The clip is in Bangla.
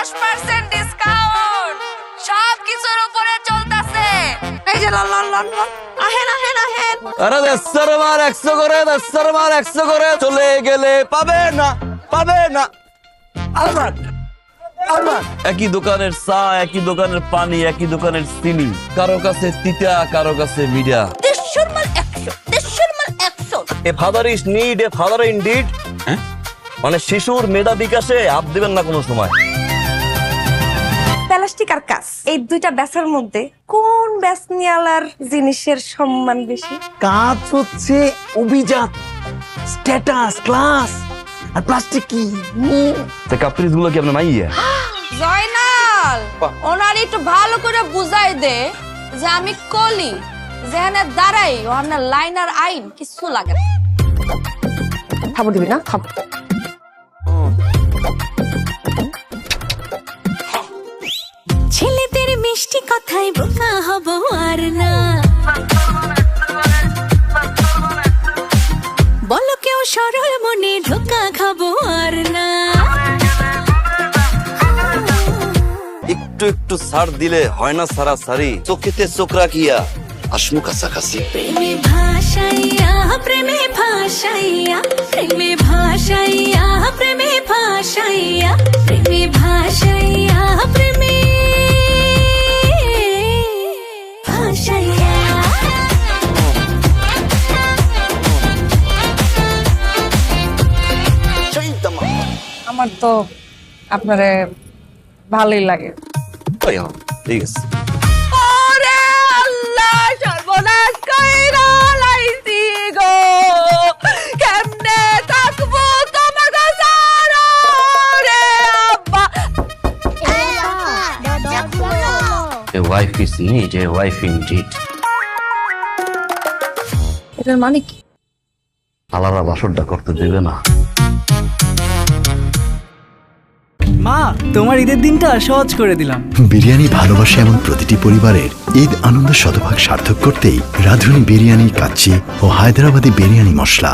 10% ডিসকাউন্ট সব কিছুর উপরে চলতেছে। এই যে লন লন লন লন, আহেন আহেন আহেন। আরে 100 মার 100 করে, 100 মার 100 করে, চলে গেলে পাবে না, পাবে না। আলমান আলমান, একই দোকানের চা, একই দোকানের পানি, একই দোকানের চিনি, কারো কাছে তিতা, কারো কাছে মিঠা। 150 মাল 100, 150 মাল 100। A father is need, a father indeed. মানে শিশুর মেধা বিকাশে হাত দিবেন না কোনো সময়। প্লাস্টিক আর কাঁচ, এই দুইটা ব্যাচের মধ্যে কোন ব্যাচ নিয়ালার জিনিসের সম্মান বেশি? কাঁচ হচ্ছে অভিজাত, স্ট্যাটাস, ক্লাস, আর প্লাস্টিক কি? কাপ্রিজ গুলো কি আপনার মাইয়া? জয়নাল, ওনার একটু ভালো করে বুঝাই দে যে আমি কলি, যেখানে দাঁড়াই ওখানে লাইন আর আইন কিছু লাগে না। খাবো দিবি না? খাবো। ছেলেদের মিষ্টি কথায় বোকা হব আর না, বলো কেউ সরল মনে ধোকা খাবো আর না। একটু একটু ছাড় দিলে হয় না সারা সারি, চোখেতে চোখ রাখিয়া আসমু কাছাকাছি। প্রেমে ভাসাইয়া প্রেমে ভাসাইয়া, প্রেমে ভাসাইয়া প্রেমে ভাসাইয়া, প্রেমে ভাসাইয়া প্রেমে ভাসাইয়া। আমার তো আপনারে ভালোই লাগে। ঠিক আছে। ওরে আল্লাহ, সর্বনাশ কইরা লাইছি গো, কেমনে থাকবো তোমাকে ছাড়া রে আব্বা। A wife is need, a wife indeed. এটার মানে কি? আলাদা বাসরটা করতে দেবে না। মা, তোমার ঈদের দিনটা সহজ করে দিলাম। বিরিয়ানি ভালোবাসে এমন প্রতিটি পরিবারের ঈদ আনন্দ শতভাগ সার্থক করতেই রাঁধুনি বিরিয়ানি, কাচ্চি ও হায়দ্রাবাদি বিরিয়ানি মশলা।